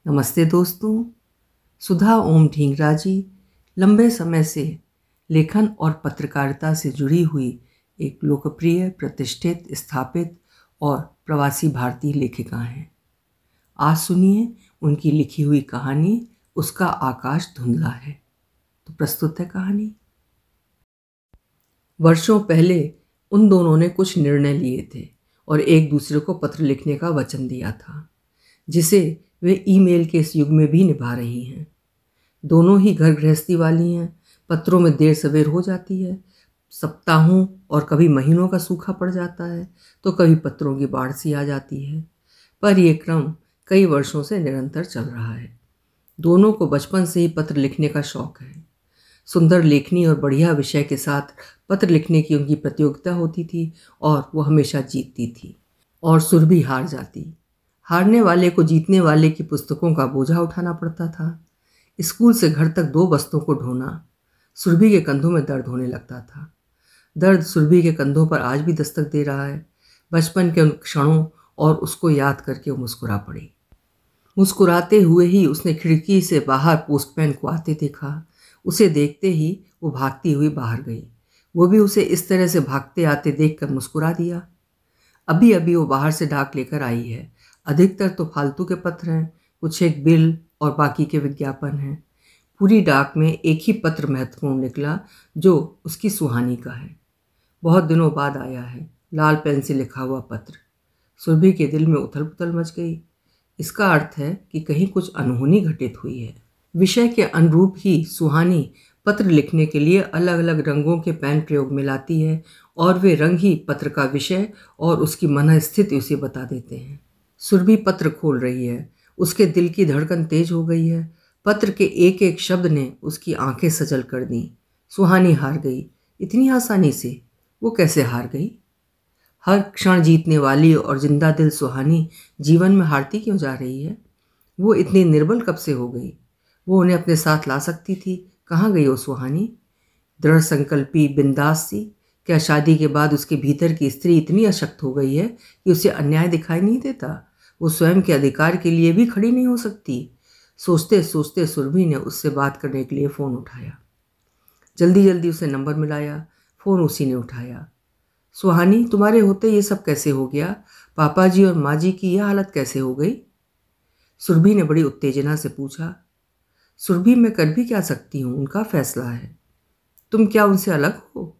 नमस्ते दोस्तों। सुधा ओम ढींगरा जी लंबे समय से लेखन और पत्रकारिता से जुड़ी हुई एक लोकप्रिय, प्रतिष्ठित, स्थापित और प्रवासी भारतीय लेखिका हैं। आज सुनिए उनकी लिखी हुई कहानी उसका आकाश धुंधला है। तो प्रस्तुत है कहानी। वर्षों पहले उन दोनों ने कुछ निर्णय लिए थे और एक दूसरे को पत्र लिखने का वचन दिया था, जिसे वे ईमेल के इस युग में भी निभा रही हैं। दोनों ही घर गृहस्थी वाली हैं। पत्रों में देर सवेर हो जाती है, सप्ताहों और कभी महीनों का सूखा पड़ जाता है, तो कभी पत्रों की बाढ़ सी आ जाती है। पर यह क्रम कई वर्षों से निरंतर चल रहा है। दोनों को बचपन से ही पत्र लिखने का शौक है। सुंदर लेखनी और बढ़िया विषय के साथ पत्र लिखने की उनकी प्रतियोगिता होती थी और वो हमेशा जीतती थी और सुरभि हार जाती। हारने वाले को जीतने वाले की पुस्तकों का बोझा उठाना पड़ता था। स्कूल से घर तक 2 बस्तों को ढोना। सुरभि के कंधों में दर्द होने लगता था। दर्द सुरभि के कंधों पर आज भी दस्तक दे रहा है। बचपन के उन क्षणों और उसको याद करके वो मुस्कुरा पड़ी। मुस्कुराते हुए ही उसने खिड़की से बाहर पोस्टमैन को आते देखा। उसे देखते ही वो भागती हुई बाहर गई। वो भी उसे इस तरह से भागते आते देखकर मुस्कुरा दिया। अभी अभी वो बाहर से डाक लेकर आई है। अधिकतर तो फालतू के पत्र हैं, कुछ एक बिल और बाकी के विज्ञापन हैं। पूरी डाक में एक ही पत्र महत्वपूर्ण निकला, जो उसकी सुहानी का है। बहुत दिनों बाद आया है, लाल पेन से लिखा हुआ पत्र। सुरभि के दिल में उथल पुथल मच गई। इसका अर्थ है कि कहीं कुछ अनहोनी घटित हुई है। विषय के अनुरूप ही सुहानी पत्र लिखने के लिए अलग अलग रंगों के पेन प्रयोग में लाती है और वे रंग ही पत्र का विषय और उसकी मन स्थिति उसे बता देते हैं। सुरभि पत्र खोल रही है। उसके दिल की धड़कन तेज हो गई है। पत्र के एक एक शब्द ने उसकी आंखें सजल कर दी। सुहानी हार गई। इतनी आसानी से? वो कैसे हार गई? हर क्षण जीतने वाली और जिंदा दिल सुहानी जीवन में हारती क्यों जा रही है? वो इतनी निर्बल कब से हो गई? वो उन्हें अपने साथ ला सकती थी। कहाँ गई वो सुहानी? दृढ़ संकल्पी, बिंदास सी। क्या शादी के बाद उसके भीतर की स्त्री इतनी अशक्त हो गई है कि उसे अन्याय दिखाई नहीं देता? वो स्वयं के अधिकार के लिए भी खड़ी नहीं हो सकती? सोचते सोचते सुरभि ने उससे बात करने के लिए फ़ोन उठाया। जल्दी जल्दी उसे नंबर मिलाया। फ़ोन उसी ने उठाया। सुहानी, तुम्हारे होते ये सब कैसे हो गया? पापा जी और माँ जी की यह हालत कैसे हो गई? सुरभि ने बड़ी उत्तेजना से पूछा। सुरभि, मैं कर भी क्या सकती हूँ, उनका फैसला है। तुम क्या उनसे अलग हो?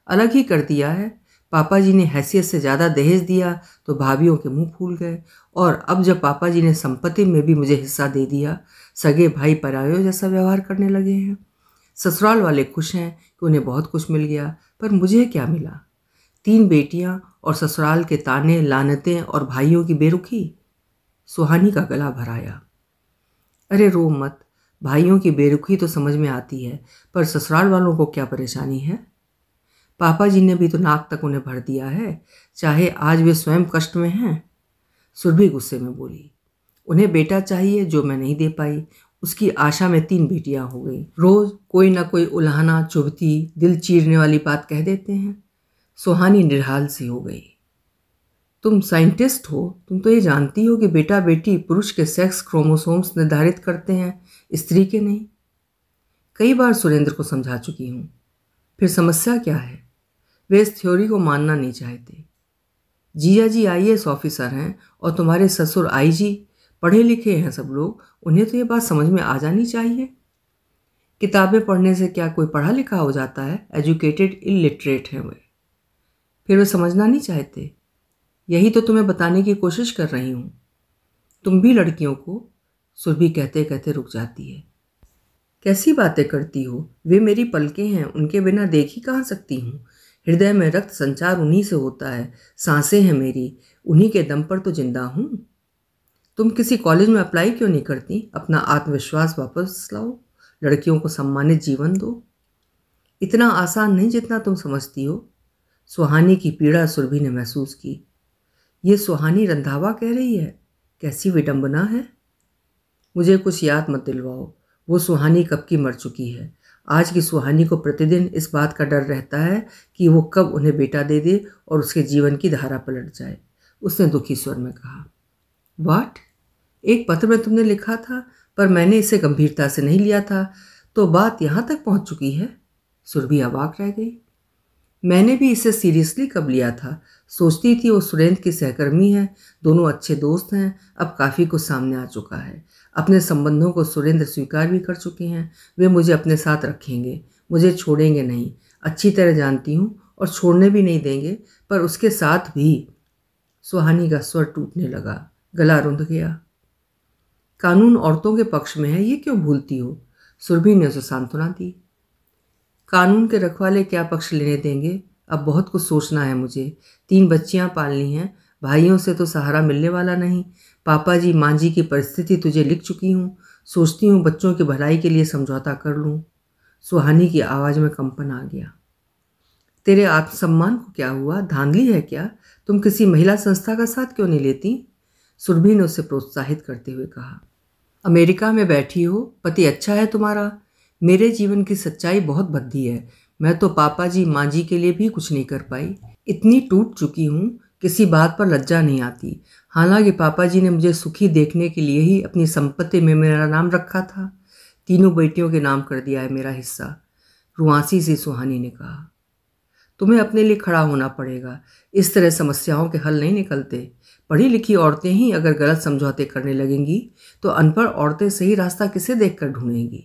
अलग ही कर दिया है। पापा जी ने हैसियत से ज़्यादा दहेज दिया तो भाभीयों के मुंह फूल गए, और अब जब पापा जी ने संपत्ति में भी मुझे हिस्सा दे दिया, सगे भाई परायों जैसा व्यवहार करने लगे हैं। ससुराल वाले खुश हैं कि उन्हें बहुत कुछ मिल गया, पर मुझे क्या मिला? 3 बेटियां और ससुराल के ताने, लानतें और भाइयों की बेरुखी। सुहानी का गला भर आया। अरे रो मत। भाइयों की बेरुखी तो समझ में आती है, पर ससुराल वालों को क्या परेशानी है? पापा जी ने भी तो नाक तक उन्हें भर दिया है, चाहे आज वे स्वयं कष्ट में हैं। सुरभि गुस्से में बोली। उन्हें बेटा चाहिए जो मैं नहीं दे पाई। उसकी आशा में 3 बेटियां हो गई। रोज कोई ना कोई उल्हाना, चुभती, दिल चीरने वाली बात कह देते हैं। सुहानी निढाल सी हो गई। तुम साइंटिस्ट हो, तुम तो ये जानती हो कि बेटा बेटी पुरुष के सेक्स क्रोमोसोम्स निर्धारित करते हैं, स्त्री के नहीं। कई बार सुरेंद्र को समझा चुकी हूँ। फिर समस्या क्या है? वे इस थ्योरी को मानना नहीं चाहते। जीजा जी आईएएस ऑफिसर हैं और तुम्हारे ससुर आईजी, पढ़े लिखे हैं सब लोग। उन्हें तो ये बात समझ में आ जानी चाहिए। किताबें पढ़ने से क्या कोई पढ़ा लिखा हो जाता है? एजुकेटेड इलिटरेट हैं वे। फिर वे समझना नहीं चाहते। यही तो तुम्हें बताने की कोशिश कर रही हूँ। तुम भी लड़कियों को। सुरभि कहते कहते रुक जाती है। कैसी बातें करती हो? वे मेरी पलकें हैं, उनके बिना देख ही कहाँ सकती हूँ। हृदय में रक्त संचार उन्हीं से होता है। सांसें हैं मेरी, उन्हीं के दम पर तो जिंदा हूँ। तुम किसी कॉलेज में अप्लाई क्यों नहीं करती? अपना आत्मविश्वास वापस लाओ, लड़कियों को सम्मानित जीवन दो। इतना आसान नहीं जितना तुम समझती हो। सुहानी की पीड़ा सुरभि ने महसूस की। ये सुहानी रंधावा कह रही है। कैसी विडंबना है। मुझे कुछ याद मत दिलवाओ। वो सुहानी कब की मर चुकी है। आज की सुहानी को प्रतिदिन इस बात का डर रहता है कि वो कब उन्हें बेटा दे दे और उसके जीवन की धारा पलट जाए। उसने दुखी स्वर में कहा। वाट? एक पत्र में तुमने लिखा था, पर मैंने इसे गंभीरता से नहीं लिया था, तो बात यहाँ तक पहुँच चुकी है। सुरभि अवाक रह गई। मैंने भी इसे सीरियसली कब लिया था। सोचती थी वो सुरेंद्र की सहकर्मी है, दोनों अच्छे दोस्त हैं। अब काफ़ी कुछ सामने आ चुका है। अपने संबंधों को सुरेंद्र स्वीकार भी कर चुके हैं। वे मुझे अपने साथ रखेंगे, मुझे छोड़ेंगे नहीं, अच्छी तरह जानती हूँ, और छोड़ने भी नहीं देंगे। पर उसके साथ भी। सुहानी का स्वर टूटने लगा, गला रुंध गया। कानून औरतों के पक्ष में है, ये क्यों भूलती हो? सुरभि ने उसे सांत्वना दी। कानून के रखवाले क्या पक्ष लेने देंगे? अब बहुत कुछ सोचना है मुझे। 3 बच्चियां पालनी हैं, भाइयों से तो सहारा मिलने वाला नहीं। पापा जी माँ जी की परिस्थिति तुझे लिख चुकी हूँ। सोचती हूँ बच्चों की भलाई के लिए समझौता कर लूँ। सुहानी की आवाज़ में कंपन आ गया। तेरे आत्मसम्मान को क्या हुआ? धांधली है क्या? तुम किसी महिला संस्था का साथ क्यों नहीं लेती? सुरभि ने उसे प्रोत्साहित करते हुए कहा। अमेरिका में बैठी हो, पति अच्छा है तुम्हारा। मेरे जीवन की सच्चाई बहुत भद्दी है। मैं तो पापा जी माँ जी के लिए भी कुछ नहीं कर पाई। इतनी टूट चुकी हूँ, किसी बात पर लज्जा नहीं आती। हालांकि पापा जी ने मुझे सुखी देखने के लिए ही अपनी संपत्ति में मेरा नाम रखा था। 3 बेटियों के नाम कर दिया है मेरा हिस्सा। रुआंसी से सुहानी ने कहा। तुम्हें अपने लिए खड़ा होना पड़ेगा। इस तरह समस्याओं के हल नहीं निकलते। पढ़ी लिखी औरतें ही अगर गलत समझौते करने लगेंगी तो अनपढ़ औरतें सही रास्ता किसे देखकर ढूंढेंगी?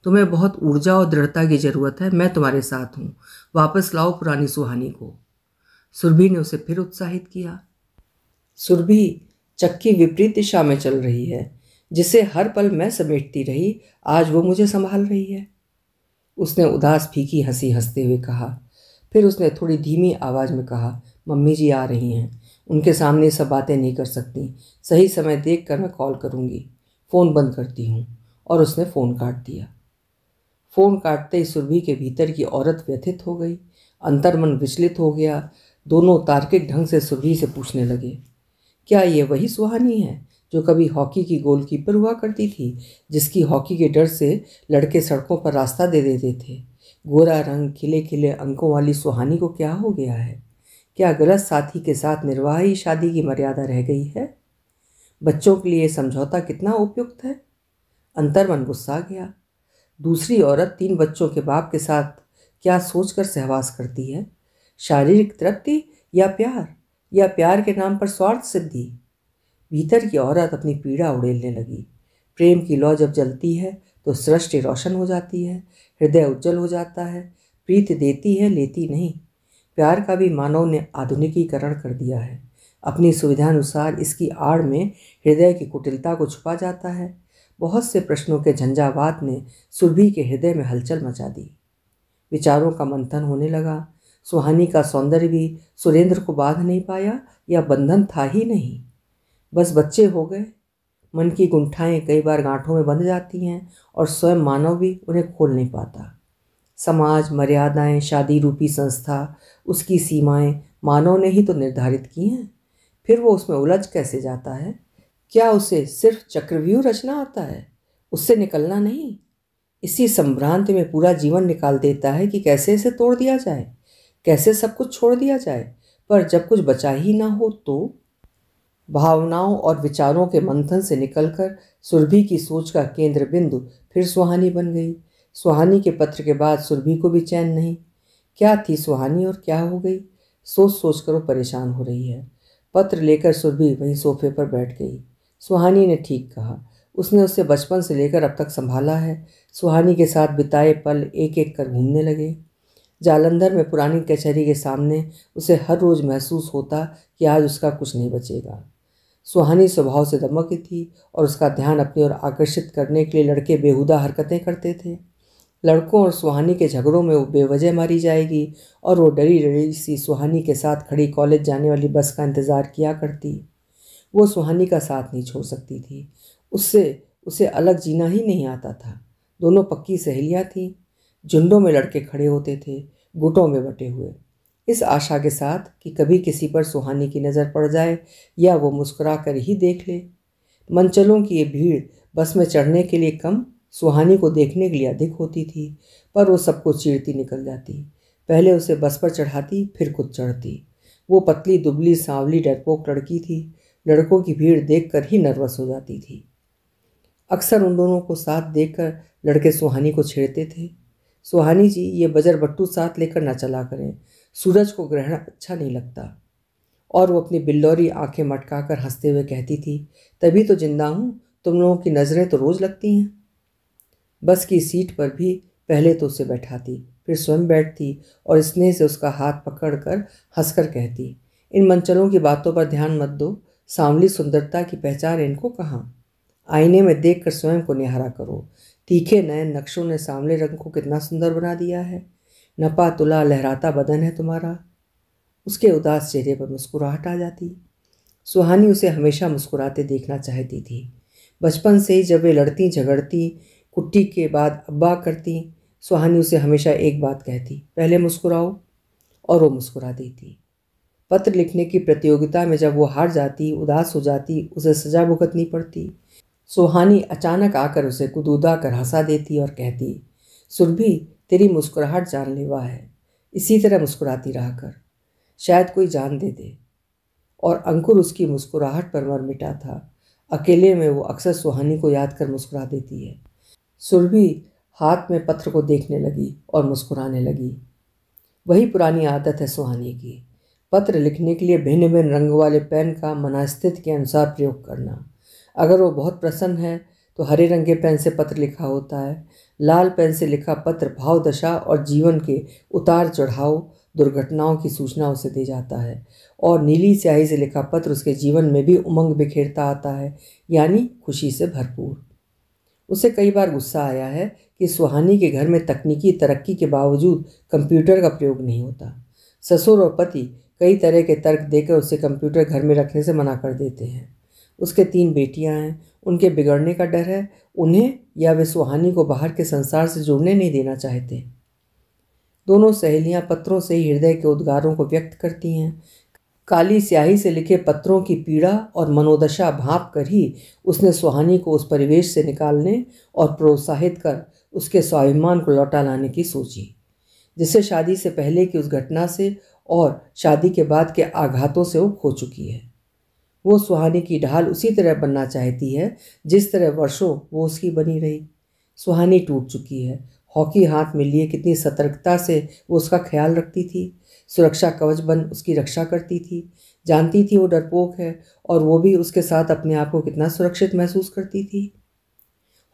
तुम्हें बहुत ऊर्जा और दृढ़ता की जरूरत है। मैं तुम्हारे साथ हूँ। वापस लाओ पुरानी सुहानी को। सुरभि ने उसे फिर उत्साहित किया। सुरभि चक्की विपरीत दिशा में चल रही है। जिसे हर पल मैं समेटती रही, आज वो मुझे संभाल रही है। उसने उदास फीकी हंसी हंसते हुए कहा। फिर उसने थोड़ी धीमी आवाज़ में कहा, मम्मी जी आ रही हैं। उनके सामने ये सब बातें नहीं कर सकती। सही समय देख कर मैं कॉल करूँगी। फ़ोन बंद करती हूँ। और उसने फ़ोन काट दिया। फ़ोन काटते ही सुरभि के भीतर की औरत व्यथित हो गई। अंतर्मन विचलित हो गया। दोनों तार्किक ढंग से सुरभि से पूछने लगे, क्या ये वही सुहानी है जो कभी हॉकी की गोलकीपर हुआ करती थी, जिसकी हॉकी के डर से लड़के सड़कों पर रास्ता दे देते थे? गोरा रंग, खिले खिले अंकों वाली सुहानी को क्या हो गया है? क्या गलत साथी के साथ निर्वाह ही शादी की मर्यादा रह गई है? बच्चों के लिए समझौता कितना उपयुक्त है? अंतर्मन गुस्सा गया। दूसरी औरत 3 बच्चों के बाप के साथ क्या सोचकर सहवास करती है? शारीरिक तृप्ति या प्यार, या प्यार के नाम पर स्वार्थ सिद्धि? भीतर की औरत अपनी पीड़ा उड़ेलने लगी। प्रेम की लौ जब जलती है तो सृष्टि रोशन हो जाती है, हृदय उज्जवल हो जाता है। प्रीति देती है, लेती नहीं। प्यार का भी मानव ने आधुनिकीकरण कर दिया है। अपनी सुविधानुसार इसकी आड़ में हृदय की कुटिलता को छुपा जाता है। बहुत से प्रश्नों के झंझावात ने सुरभि के हृदय में हलचल मचा दी। विचारों का मंथन होने लगा। सुहानी का सौंदर्य भी सुरेंद्र को बांध नहीं पाया, या बंधन था ही नहीं। बस बच्चे हो गए। मन की गुंठाएं कई बार गांठों में बंध जाती हैं, और स्वयं मानव भी उन्हें खोल नहीं पाता। समाज, मर्यादाएं, शादी रूपी संस्था, उसकी सीमाएं मानव ने ही तो निर्धारित की हैं। फिर वो उसमें उलझ कैसे जाता है? क्या उसे सिर्फ चक्रव्यूह रचना आता है, उससे निकलना नहीं? इसी संभ्रांति में पूरा जीवन निकाल देता है कि कैसे इसे तोड़ दिया जाए, कैसे सब कुछ छोड़ दिया जाए। पर जब कुछ बचा ही ना हो तो? भावनाओं और विचारों के मंथन से निकलकर सुरभि की सोच का केंद्र बिंदु फिर सुहानी बन गई। सुहानी के पत्र के बाद सुरभि को भी चैन नहीं। क्या थी सुहानी और क्या हो गई? सोच सोच कर वो परेशान हो रही है। पत्र लेकर सुरभि वहीं सोफे पर बैठ गई। सुहानी ने ठीक कहा। उसने उसे बचपन से लेकर अब तक संभाला है। सुहानी के साथ बिताए पल एक एक कर घूमने लगे। जालंधर में पुरानी कचहरी के सामने उसे हर रोज़ महसूस होता कि आज उसका कुछ नहीं बचेगा। सुहानी स्वभाव से दमकी थी, और उसका ध्यान अपनी ओर आकर्षित करने के लिए लड़के बेहुदा हरकतें करते थे। लड़कों और सुहानी के झगड़ों में वो बेवजह मारी जाएगी, और वो डरी डरी सी सुहानी के साथ खड़ी कॉलेज जाने वाली बस का इंतज़ार किया करती। वो सुहानी का साथ नहीं छोड़ सकती थी। उससे उसे अलग जीना ही नहीं आता था। दोनों पक्की सहेलियाँ थीं। झुंडों में लड़के खड़े होते थे, गुटों में बटे हुए, इस आशा के साथ कि कभी किसी पर सुहानी की नज़र पड़ जाए या वो मुस्कुरा कर ही देख ले। मंचलों की ये भीड़ बस में चढ़ने के लिए कम, सुहानी को देखने के लिए अधिक होती थी। पर वो सबको चीरती निकल जाती। पहले उसे बस पर चढ़ाती, फिर खुद चढ़ती। वो पतली दुबली सांवली डरपोक लड़की थी। लड़कों की भीड़ देखकर ही नर्वस हो जाती थी। अक्सर उन दोनों को साथ देखकर लड़के सुहानी को छेड़ते थे, सुहानी जी ये बजर बट्टू साथ लेकर न चला करें, सूरज को ग्रहण अच्छा नहीं लगता। और वो अपनी बिल्लौरी आंखें मटकाकर हंसते हुए कहती थी, तभी तो जिंदा हूँ, तुम लोगों की नज़रें तो रोज़ लगती हैं। बस की सीट पर भी पहले तो उसे बैठाती, फिर स्वयं बैठती और स्नेह से उसका हाथ पकड़कर हंसकर कहती, इन मंचलों की बातों पर ध्यान मत दो, सांवली सुंदरता की पहचान इनको कहाँ। आईने में देखकर स्वयं को निहारा करो, तीखे नए नक्शों ने सांवले रंग को कितना सुंदर बना दिया है। नपा तुला लहराता बदन है तुम्हारा। उसके उदास चेहरे पर मुस्कुराहट आ जाती। सुहानी उसे हमेशा मुस्कुराते देखना चाहती थी। बचपन से ही जब वे लड़ती झगड़ती, कुट्टी के बाद अब्बा करती, सुहानी उसे हमेशा एक बात कहती, पहले मुस्कुराओ, और वो मुस्कुरा देती। पत्र लिखने की प्रतियोगिता में जब वो हार जाती, उदास हो जाती, उसे सजा भुगतनी पड़ती। सुहानी अचानक आकर उसे कुदूदा कर हंसा देती और कहती, सुरभि तेरी मुस्कुराहट जानलेवा है, इसी तरह मुस्कुराती रहा कर, शायद कोई जान दे दे। और अंकुर उसकी मुस्कुराहट पर मर मिटा था। अकेले में वो अक्सर सुहानी को याद कर मुस्कुरा देती है। सुरभि हाथ में पत्र को देखने लगी और मुस्कुराने लगी। वही पुरानी आदत है सुहानी की, पत्र लिखने के लिए भिन्न भिन्न रंग वाले पेन का मनस्थिति के अनुसार प्रयोग करना। अगर वो बहुत प्रसन्न है तो हरे रंग के पेन से पत्र लिखा होता है। लाल पेन से लिखा पत्र भाव दशा और जीवन के उतार चढ़ाव, दुर्घटनाओं की सूचना उसे दे जाता है। और नीली स्याही से लिखा पत्र उसके जीवन में भी उमंग बिखेरता आता है, यानी खुशी से भरपूर। उसे कई बार गुस्सा आया है कि सुहानी के घर में तकनीकी तरक्की के बावजूद कंप्यूटर का प्रयोग नहीं होता। ससुर और पति कई तरह के तर्क देकर उसे कंप्यूटर घर में रखने से मना कर देते हैं। उसके 3 बेटियां हैं, उनके बिगड़ने का डर है उन्हें, या वे सुहानी को बाहर के संसार से जुड़ने नहीं देना चाहते। दोनों सहेलियां पत्रों से ही हृदय के उद्गारों को व्यक्त करती हैं। काली स्याही से लिखे पत्रों की पीड़ा और मनोदशा भांप कर ही उसने सुहानी को उस परिवेश से निकालने और प्रोत्साहित कर उसके स्वाभिमान को लौटा लाने की सोची, जिसे शादी से पहले की उस घटना से और शादी के बाद के आघातों से वो खो चुकी है। वो सुहानी की ढाल उसी तरह बनना चाहती है जिस तरह वर्षों वो उसकी बनी रही। सुहानी टूट चुकी है। हॉकी हाथ में लिए कितनी सतर्कता से वो उसका ख्याल रखती थी, सुरक्षा कवच बन उसकी रक्षा करती थी। जानती थी वो डरपोक है और वो भी उसके साथ अपने आप को कितना सुरक्षित महसूस करती थी।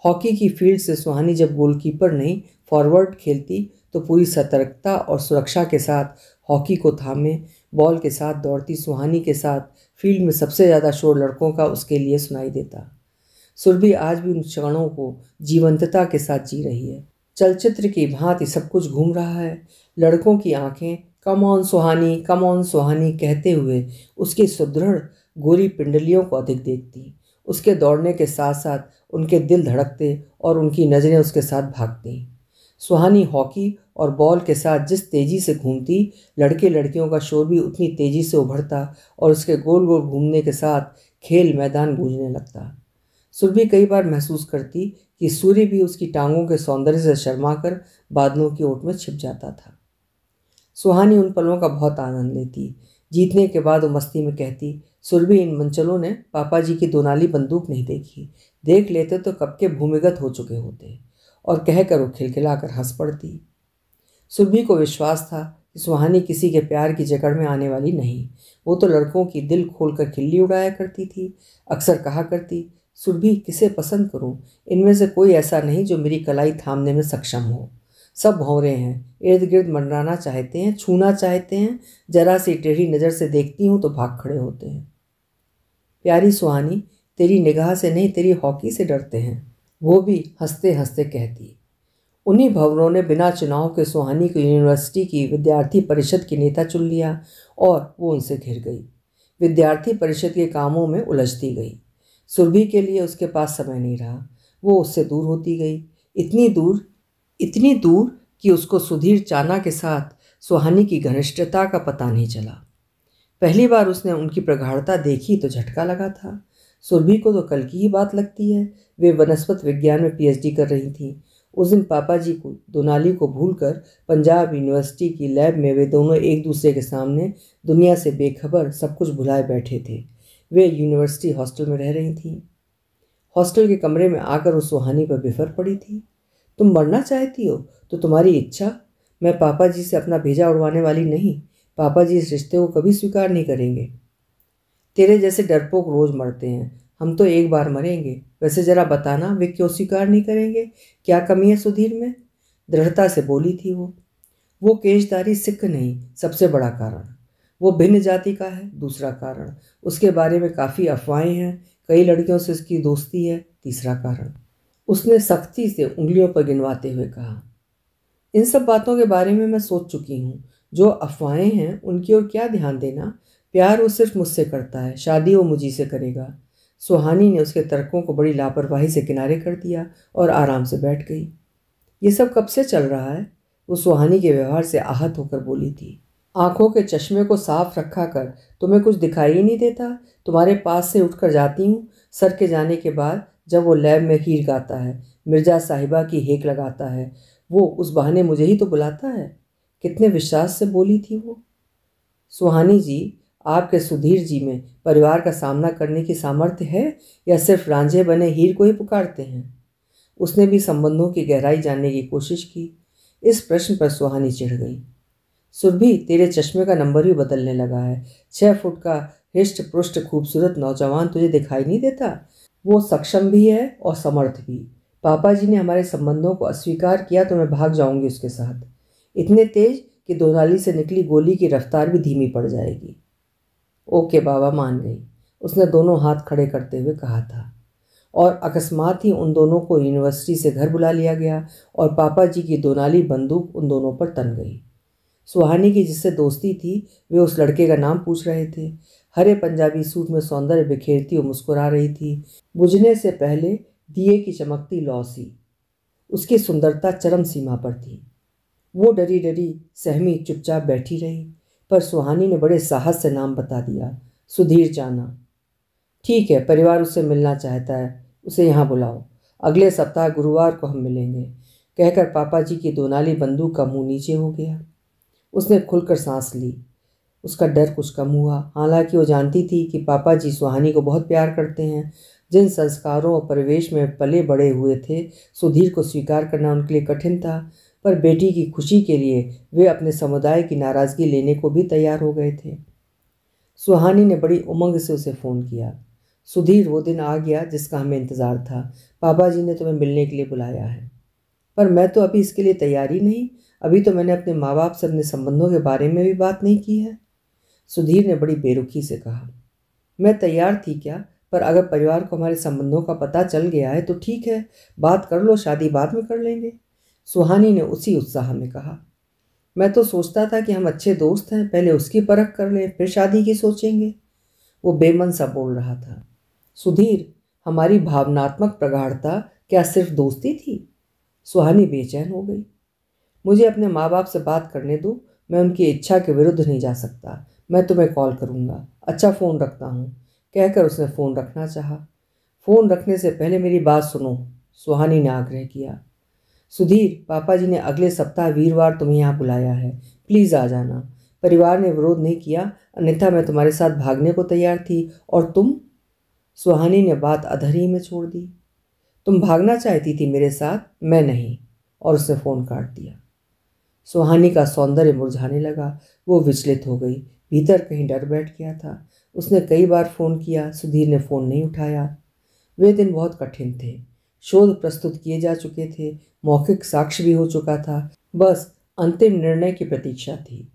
हॉकी की फील्ड से सुहानी जब गोलकीपर नहीं फॉरवर्ड खेलती तो पूरी सतर्कता और सुरक्षा के साथ हॉकी को थामे बॉल के साथ दौड़ती सुहानी के साथ फील्ड में सबसे ज़्यादा शोर लड़कों का उसके लिए सुनाई देता। सुरभि आज भी उन क्षणों को जीवंतता के साथ जी रही है। चलचित्र की भांति सब कुछ घूम रहा है। लड़कों की आंखें कम ऑन सुहानी कहते हुए उसकी सुदृढ़ गोरी पिंडलियों को अधिक देखती। उसके दौड़ने के साथ साथ उनके दिल धड़कते और उनकी नज़रें उसके साथ भागती। सुहानी हॉकी और बॉल के साथ जिस तेज़ी से घूमती, लड़के लड़कियों का शोर भी उतनी तेज़ी से उभरता और उसके गोल गोल घूमने के साथ खेल मैदान गूंजने लगता। सुरभि कई बार महसूस करती कि सूर्य भी उसकी टांगों के सौंदर्य से शर्माकर बादलों की ओट में छिप जाता था। सुहानी उन पलों का बहुत आनंद लेती। जीतने के बाद वो मस्ती में कहती, सुरभि इन मंचलों ने पापा जी की दोनाली बंदूक नहीं देखी, देख लेते तो कब के भूमिगत हो चुके होते। और कहकर वो खिलखिलाकर हंस पड़ती। सुरभि को विश्वास था कि सुहानी किसी के प्यार की जकड़ में आने वाली नहीं। वो तो लड़कों की दिल खोलकर खिल्ली उड़ाया करती थी। अक्सर कहा करती, सुरभि किसे पसंद करूं, इनमें से कोई ऐसा नहीं जो मेरी कलाई थामने में सक्षम हो। सब भौरे हैं, इर्द गिर्द मंडराना चाहते हैं, छूना चाहते हैं, जरा सी टेढ़ी नज़र से देखती हूँ तो भाग खड़े होते हैं। प्यारी सुहानी, तेरी निगाह से नहीं तेरी हॉकी से डरते हैं, वो भी हंसते हंसते कहती। उन्हीं भंवरों ने बिना चुनाव के सुहानी को यूनिवर्सिटी की विद्यार्थी परिषद की नेता चुन लिया और वो उनसे घिर गई। विद्यार्थी परिषद के कामों में उलझती गई। सुरभि के लिए उसके पास समय नहीं रहा। वो उससे दूर होती गई, इतनी दूर कि उसको सुधीर चाना के साथ सुहानी की घनिष्ठता का पता नहीं चला। पहली बार उसने उनकी प्रगाढ़ता देखी तो झटका लगा था। सुरभि को तो कल की ही बात लगती है। वे वनस्पत विज्ञान में पीएचडी कर रही थी। उस दिन पापा जी को दोनाली को भूलकर पंजाब यूनिवर्सिटी की लैब में वे दोनों एक दूसरे के सामने दुनिया से बेखबर सब कुछ भुलाए बैठे थे। वे यूनिवर्सिटी हॉस्टल में रह रही थीं। हॉस्टल के कमरे में आकर वो सुहानी पर बिफर पड़ी थी। तुम मरना चाहती हो तो तुम्हारी इच्छा, मैं पापा जी से अपना भेजा उड़वाने वाली नहीं। पापा जी इस रिश्ते को कभी स्वीकार नहीं करेंगे। तेरे जैसे डरपोक रोज मरते हैं, हम तो एक बार मरेंगे। वैसे जरा बताना वे क्यों स्वीकार नहीं करेंगे? क्या कमी है सुधीर में? दृढ़ता से बोली थी वो केशधारी सिख नहीं, सबसे बड़ा कारण। वो भिन्न जाति का है, दूसरा कारण। उसके बारे में काफ़ी अफवाहें हैं, कई लड़कियों से उसकी दोस्ती है, तीसरा कारण। उसने सख्ती से उंगलियों पर गिनवाते हुए कहा, इन सब बातों के बारे में मैं सोच चुकी हूँ। जो अफवाहें हैं उनकी ओर क्या ध्यान देना। प्यार वो सिर्फ मुझसे करता है, शादी वो मुझी से करेगा। सुहानी ने उसके तर्कों को बड़ी लापरवाही से किनारे कर दिया और आराम से बैठ गई। ये सब कब से चल रहा है? वो सुहानी के व्यवहार से आहत होकर बोली थी। आंखों के चश्मे को साफ रखा कर, तुम्हें कुछ दिखाई ही नहीं देता? तुम्हारे पास से उठकर जाती हूँ सर के जाने के बाद, जब वो लैब में हीर गाता है, मिर्जा साहिबा की हेक लगाता है, वो उस बहाने मुझे ही तो बुलाता है। कितने विश्वास से बोली थी वो। सुहानी जी, आपके सुधीर जी में परिवार का सामना करने की सामर्थ्य है या सिर्फ रांझे बने हीर को ही पुकारते हैं? उसने भी संबंधों की गहराई जानने की कोशिश की। इस प्रश्न पर सुहानी चिढ़ गई। सुरभि, तेरे चश्मे का नंबर भी बदलने लगा है। 6 फुट का हृष्ट पुष्ट खूबसूरत नौजवान तुझे दिखाई नहीं देता? वो सक्षम भी है और समर्थ भी। पापा जी ने हमारे संबंधों को अस्वीकार किया तो मैं भाग जाऊंगी उसके साथ, इतने तेज कि दोनाली से निकली गोली की रफ्तार भी धीमी पड़ जाएगी। ओके बाबा, मान गई। उसने दोनों हाथ खड़े करते हुए कहा था। और अकस्मात ही उन दोनों को यूनिवर्सिटी से घर बुला लिया गया और पापा जी की दोनाली बंदूक उन दोनों पर तन गई। सुहानी की जिससे दोस्ती थी, वे उस लड़के का नाम पूछ रहे थे। हरे पंजाबी सूट में सौंदर्य बिखेरती वो मुस्कुरा रही थी। बुझने से पहले दिए की चमकती लौ सी उसकी सुंदरता चरम सीमा पर थी। वो डरी डरी सहमी चुपचाप बैठी रही, पर सुहानी ने बड़े साहस से नाम बता दिया, सुधीर चाना। ठीक है, परिवार उससे मिलना चाहता है, उसे यहाँ बुलाओ। अगले सप्ताह गुरुवार को हम मिलेंगे। कहकर पापा जी की दोनाली बंदूक का मुंह नीचे हो गया। उसने खुलकर सांस ली। उसका डर कुछ कम हुआ। हालांकि वो जानती थी कि पापा जी सुहानी को बहुत प्यार करते हैं। जिन संस्कारों और परिवेश में पले बड़े हुए थे, सुधीर को स्वीकार करना उनके लिए कठिन था, पर बेटी की खुशी के लिए वे अपने समुदाय की नाराज़गी लेने को भी तैयार हो गए थे। सुहानी ने बड़ी उमंग से उसे फ़ोन किया। सुधीर, वो दिन आ गया जिसका हमें इंतज़ार था। पापा जी ने तुम्हें मिलने के लिए बुलाया है। पर मैं तो अभी इसके लिए तैयार ही नहीं। अभी तो मैंने अपने माँ बाप से अपने संबंधों के बारे में भी बात नहीं की है। सुधीर ने बड़ी बेरुखी से कहा। मैं तैयार थी क्या? पर अगर परिवार को हमारे संबंधों का पता चल गया है तो ठीक है, बात कर लो, शादी बाद में कर लेंगे। सुहानी ने उसी उत्साह में कहा। मैं तो सोचता था कि हम अच्छे दोस्त हैं, पहले उसकी परख कर लें, फिर शादी की सोचेंगे। वो बेमन सा बोल रहा था। सुधीर, हमारी भावनात्मक प्रगाढ़ता क्या सिर्फ दोस्ती थी? सुहानी बेचैन हो गई। मुझे अपने माँ बाप से बात करने दो, मैं उनकी इच्छा के विरुद्ध नहीं जा सकता। मैं तुम्हें कॉल करूँगा। अच्छा, फ़ोन रखता हूँ। कहकर उसने फ़ोन रखना चाहा। फ़ोन रखने से पहले मेरी बात सुनो, सुहानी ने आग्रह किया। सुधीर, पापा जी ने अगले सप्ताह वीरवार तुम्हें यहाँ बुलाया है, प्लीज़ आ जाना। परिवार ने विरोध नहीं किया, अन्यथा मैं तुम्हारे साथ भागने को तैयार थी। और तुम? सुहानी ने बात अधर में छोड़ दी। तुम भागना चाहती थी मेरे साथ, मैं नहीं। और उसने फ़ोन काट दिया। सुहानी का सौंदर्य मुरझाने लगा। वो विचलित हो गई। भीतर कहीं डर बैठ गया था। उसने कई बार फ़ोन किया, सुधीर ने फ़ोन नहीं उठाया। वे दिन बहुत कठिन थे। शोध प्रस्तुत किए जा चुके थे, मौखिक साक्ष्य भी हो चुका था। बस अंतिम निर्णय की प्रतीक्षा थी।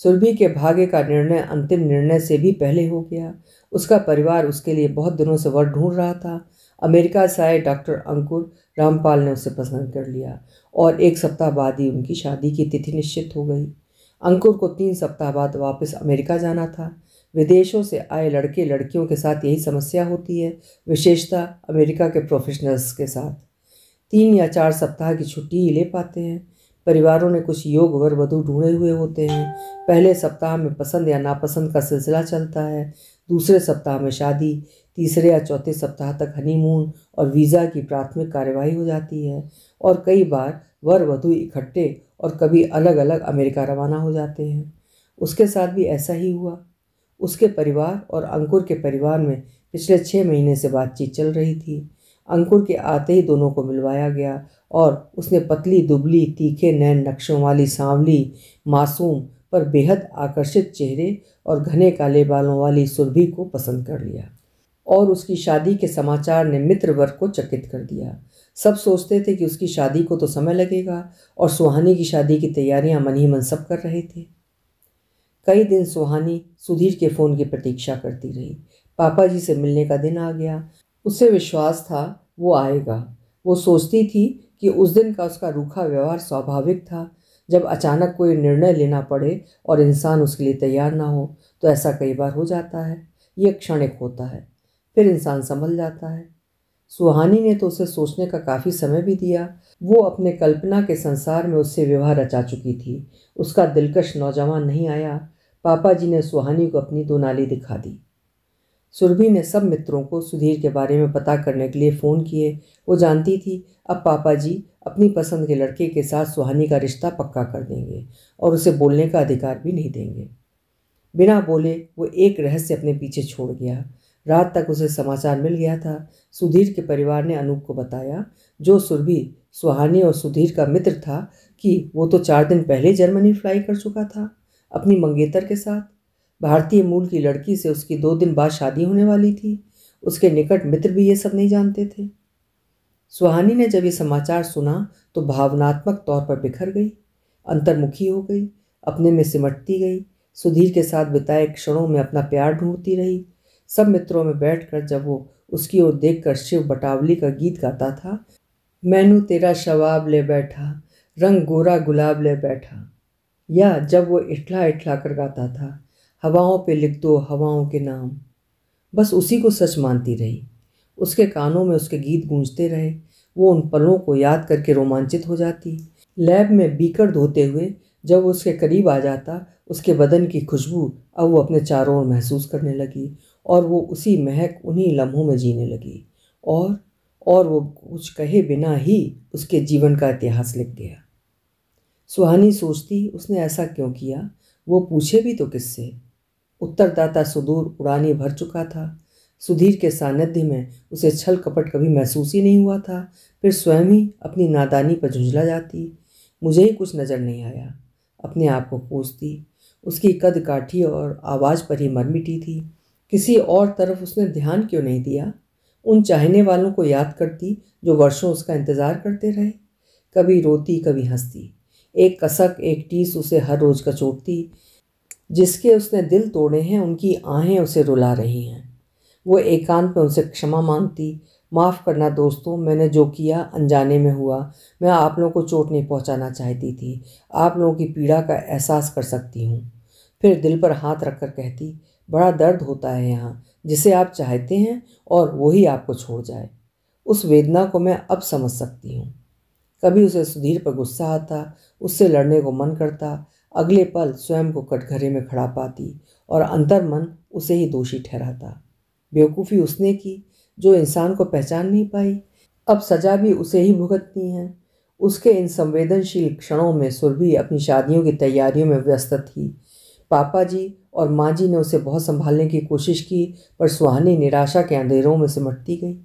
सुरभि के भाग्य का निर्णय अंतिम निर्णय से भी पहले हो गया। उसका परिवार उसके लिए बहुत दिनों से वर ढूंढ रहा था। अमेरिका से आए डॉक्टर अंकुर रामपाल ने उसे पसंद कर लिया और 1 सप्ताह बाद ही उनकी शादी की तिथि निश्चित हो गई। अंकुर को 3 सप्ताह बाद वापस अमेरिका जाना था। विदेशों से आए लड़के लड़कियों के साथ यही समस्या होती है, विशेषतः अमेरिका के प्रोफेशनल्स के साथ। 3 या 4 सप्ताह की छुट्टी ही ले पाते हैं। परिवारों ने कुछ योग वर वधू ढूंढे हुए होते हैं। पहले सप्ताह में पसंद या नापसंद का सिलसिला चलता है, दूसरे सप्ताह में शादी, तीसरे या चौथे सप्ताह तक हनीमून और वीज़ा की प्राथमिक कार्यवाही हो जाती है। और कई बार वर वधू इकट्ठे और कभी अलग अलग अमेरिका रवाना हो जाते हैं। उसके साथ भी ऐसा ही हुआ। उसके परिवार और अंकुर के परिवार में पिछले 6 महीने से बातचीत चल रही थी। अंकुर के आते ही दोनों को मिलवाया गया और उसने पतली दुबली तीखे नैन नक्शों वाली सांवली मासूम पर बेहद आकर्षित चेहरे और घने काले बालों वाली सुरभि को पसंद कर लिया। और उसकी शादी के समाचार ने मित्र वर्ग को चकित कर दिया। सब सोचते थे कि उसकी शादी को तो समय लगेगा और सुहानी की शादी की तैयारियां मन ही मन सब कर रहे थे। कई दिन सुहानी सुधीर के फ़ोन की प्रतीक्षा करती रही। पापा जी से मिलने का दिन आ गया। उसे विश्वास था वो आएगा। वो सोचती थी कि उस दिन का उसका रूखा व्यवहार स्वाभाविक था। जब अचानक कोई निर्णय लेना पड़े और इंसान उसके लिए तैयार ना हो तो ऐसा कई बार हो जाता है। ये क्षणिक होता है, फिर इंसान संभल जाता है। सुहानी ने तो उसे सोचने का काफ़ी समय भी दिया। वो अपने कल्पना के संसार में उससे विवाह रचा चुकी थी। उसका दिलकश नौजवान नहीं आया। पापा जी ने सुहानी को अपनी दो नाली दिखा दी। सुरभि ने सब मित्रों को सुधीर के बारे में पता करने के लिए फ़ोन किए। वो जानती थी अब पापा जी अपनी पसंद के लड़के के साथ सुहानी का रिश्ता पक्का कर देंगे और उसे बोलने का अधिकार भी नहीं देंगे। बिना बोले वो एक रहस्य अपने पीछे छोड़ गया। रात तक उसे समाचार मिल गया था। सुधीर के परिवार ने अनूप को बताया, जो सुरभि सुहानी और सुधीर का मित्र था, कि वो तो 4 दिन पहले जर्मनी फ्लाई कर चुका था अपनी मंगेतर के साथ। भारतीय मूल की लड़की से उसकी 2 दिन बाद शादी होने वाली थी। उसके निकट मित्र भी ये सब नहीं जानते थे। सुहानी ने जब ये समाचार सुना तो भावनात्मक तौर पर बिखर गई, अंतर्मुखी हो गई, अपने में सिमटती गई। सुधीर के साथ बिताए क्षणों में अपना प्यार ढूंढती रही। सब मित्रों में बैठकर जब वो उसकी ओर देखकर शिव बटावली का गीत गाता था, मैनू तेरा शवाब ले बैठा, रंग गोरा गुलाब ले बैठा, या जब वो इठला इठला कर गाता था, हवाओं पे लिख दो हवाओं के नाम, बस उसी को सच मानती रही। उसके कानों में उसके गीत गूंजते रहे। वो उन पलों को याद करके रोमांचित हो जाती। लैब में बीकर धोते हुए जब वो उसके करीब आ जाता, उसके बदन की खुशबू अब वो अपने चारों ओर महसूस करने लगी और वो उसी महक उन्हीं लम्हों में जीने लगी। और वो कुछ कहे बिना ही उसके जीवन का इतिहास लिख गया। सुहानी सोचती उसने ऐसा क्यों किया, वो पूछे भी तो किससे। उत्तरदाता सुदूर उड़ानी भर चुका था। सुधीर के सानिध्य में उसे छल कपट कभी महसूस ही नहीं हुआ था। फिर स्वयं ही अपनी नादानी पर झुंझला जाती। मुझे ही कुछ नज़र नहीं आया, अपने आप को कोसती। उसकी कद काठी और आवाज़ पर ही मर मिटी थी। किसी और तरफ उसने ध्यान क्यों नहीं दिया। उन चाहने वालों को याद करती जो वर्षों उसका इंतज़ार करते रहे। कभी रोती कभी हंसती। एक कसक एक टीस उसे हर रोज़ कचोटती। जिसके उसने दिल तोड़े हैं उनकी आहें उसे रुला रही हैं। वो एकांत में उनसे क्षमा मांगती। माफ़ करना दोस्तों, मैंने जो किया अनजाने में हुआ। मैं आप लोगों को चोट नहीं पहुंचाना चाहती थी। आप लोगों की पीड़ा का एहसास कर सकती हूँ। फिर दिल पर हाथ रखकर कहती, बड़ा दर्द होता है यहाँ, जिसे आप चाहते हैं और वही आपको छोड़ जाए। उस वेदना को मैं अब समझ सकती हूँ। कभी उसे सुधीर पर गुस्सा आता, उससे लड़ने को मन करता। अगले पल स्वयं को कटघरे में खड़ा पाती और अंतर्मन उसे ही दोषी ठहराता। बेवकूफ़ी उसने की जो इंसान को पहचान नहीं पाई। अब सजा भी उसे ही भुगतनी है। उसके इन संवेदनशील क्षणों में सुरभि अपनी शादियों की तैयारियों में व्यस्त थी। पापा जी और माँ जी ने उसे बहुत संभालने की कोशिश की, पर सुहानी निराशा के अंधेरों में सिमटती गई।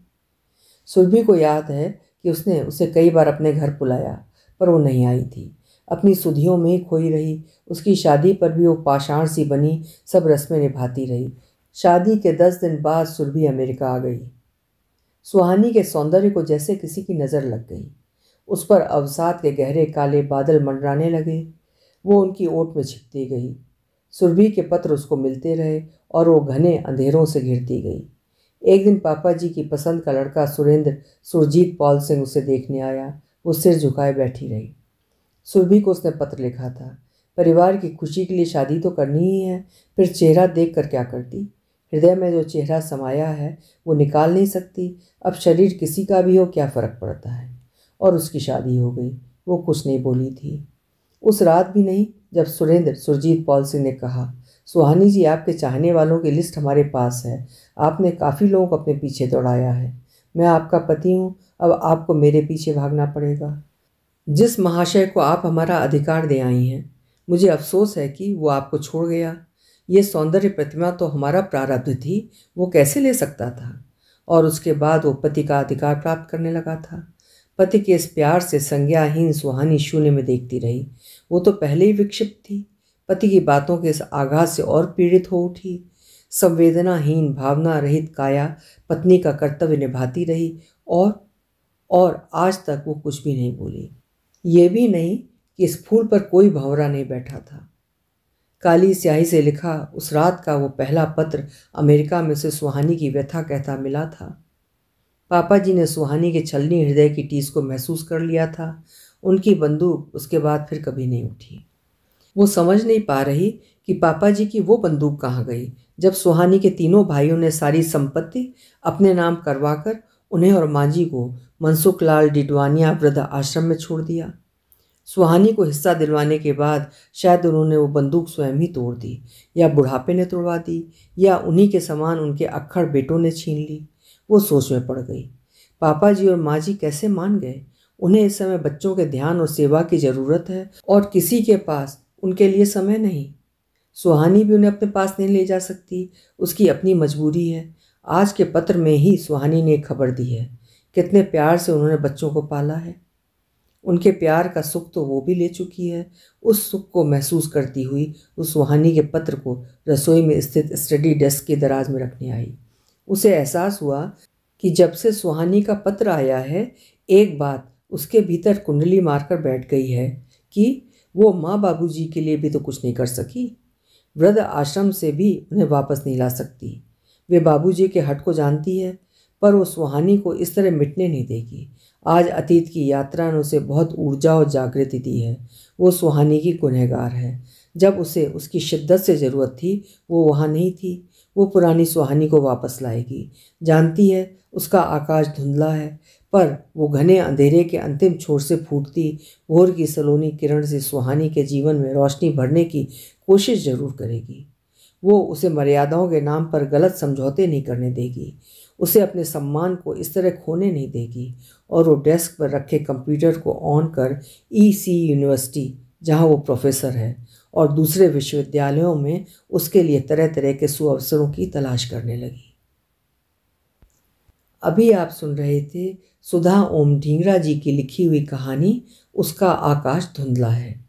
सुरभि को याद है कि उसने उसे कई बार अपने घर बुलाया, पर वो नहीं आई थी। अपनी सुधियों में ही खोई रही। उसकी शादी पर भी वो पाषाण सी बनी सब रस्में निभाती रही। शादी के 10 दिन बाद सुरभि अमेरिका आ गई। सुहानी के सौंदर्य को जैसे किसी की नज़र लग गई। उस पर अवसाद के गहरे काले बादल मंडराने लगे। वो उनकी ओट में छिपती गई। सुरभि के पत्र उसको मिलते रहे और वो घने अंधेरों से घिरती गई। एक दिन पापा जी की पसंद का लड़का सुरेंद्र सुरजीत पॉल सिंह उसे देखने आया। वो सिर झुकाए बैठी रही। सुरभि को उसने पत्र लिखा था, परिवार की खुशी के लिए शादी तो करनी ही है, फिर चेहरा देख कर क्या करती। हृदय में जो चेहरा समाया है वो निकाल नहीं सकती। अब शरीर किसी का भी हो क्या फ़र्क पड़ता है। और उसकी शादी हो गई। वो कुछ नहीं बोली थी। उस रात भी नहीं जब सुरेंद्र सुरजीत पॉल सिंह ने कहा, सुहानी जी आपके चाहने वालों की लिस्ट हमारे पास है। आपने काफ़ी लोगों को अपने पीछे दौड़ाया है। मैं आपका पति हूँ, अब आपको मेरे पीछे भागना पड़ेगा। जिस महाशय को आप हमारा अधिकार दे आई हैं, मुझे अफसोस है कि वो आपको छोड़ गया। ये सौंदर्य प्रतिमा तो हमारा प्रारब्ध थी, वो कैसे ले सकता था? और उसके बाद वो पति का अधिकार प्राप्त करने लगा था। पति के इस प्यार से संज्ञाहीन सुहानी शून्य में देखती रही। वो तो पहले ही विक्षिप्त थी, पति की बातों के इस आघात से और पीड़ित हो उठी। संवेदनाहीन भावना रहित काया पत्नी का कर्तव्य निभाती रही और आज तक वो कुछ भी नहीं बोली। ये भी नहीं कि इस फूल पर कोई भंवरा नहीं बैठा था। काली स्याही से लिखा उस रात का वो पहला पत्र अमेरिका में से सुहानी की व्यथा कहता मिला था। पापा जी ने सुहानी के छलनी हृदय की टीस को महसूस कर लिया था। उनकी बंदूक उसके बाद फिर कभी नहीं उठी। वो समझ नहीं पा रही कि पापा जी की वो बंदूक कहाँ गई जब सुहानी के तीनों भाइयों ने सारी संपत्ति अपने नाम करवाकर उन्हें और मांझी को मनसुखलाल डिडवानिया वृद्ध आश्रम में छोड़ दिया। सुहानी को हिस्सा दिलवाने के बाद शायद उन्होंने वो बंदूक स्वयं ही तोड़ दी, या बुढ़ापे ने तोड़वा दी, या उन्हीं के समान उनके अक्खड़ बेटों ने छीन ली। वो सोच में पड़ गई। पापा जी और माँ जी कैसे मान गए? उन्हें इस समय बच्चों के ध्यान और सेवा की ज़रूरत है और किसी के पास उनके लिए समय नहीं। सुहानी भी उन्हें अपने पास नहीं ले जा सकती, उसकी अपनी मजबूरी है। आज के पत्र में ही सुहानी ने एक खबर दी है। कितने प्यार से उन्होंने बच्चों को पाला है। उनके प्यार का सुख तो वो भी ले चुकी है। उस सुख को महसूस करती हुई उस सुहानी के पत्र को रसोई में स्थित स्टडी डेस्क के दराज में रखने आई। उसे एहसास हुआ कि जब से सुहानी का पत्र आया है, एक बात उसके भीतर कुंडली मारकर बैठ गई है कि वो माँ बाबूजी के लिए भी तो कुछ नहीं कर सकी। वृद्ध आश्रम से भी उन्हें वापस नहीं ला सकती। वे बाबूजी के हट को जानती है, पर वो सुहानी को इस तरह मिटने नहीं देगी। आज अतीत की यात्रा ने उसे बहुत ऊर्जा और जागृति दी है। वो सुहानी की गुनहगार है। जब उसे उसकी शिद्दत से ज़रूरत थी, वो वहाँ नहीं थी। वो पुरानी सुहानी को वापस लाएगी। जानती है उसका आकाश धुंधला है, पर वो घने अंधेरे के अंतिम छोर से फूटती भोर की सलोनी किरण से सुहानी के जीवन में रोशनी भरने की कोशिश जरूर करेगी। वो उसे मर्यादाओं के नाम पर गलत समझौते नहीं करने देगी। उसे अपने सम्मान को इस तरह खोने नहीं देगी। और वो डेस्क पर रखे कंप्यूटर को ऑन कर EC यूनिवर्सिटी, जहाँ वो प्रोफेसर है, और दूसरे विश्वविद्यालयों में उसके लिए तरह तरह के सुअवसरों की तलाश करने लगी। अभी आप सुन रहे थे सुधा ओम ढींगरा जी की लिखी हुई कहानी उसका आकाश धुंधला है।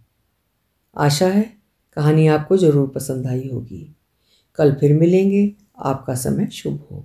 आशा है कहानी आपको ज़रूर पसंद आई होगी। कल फिर मिलेंगे। आपका समय शुभ हो।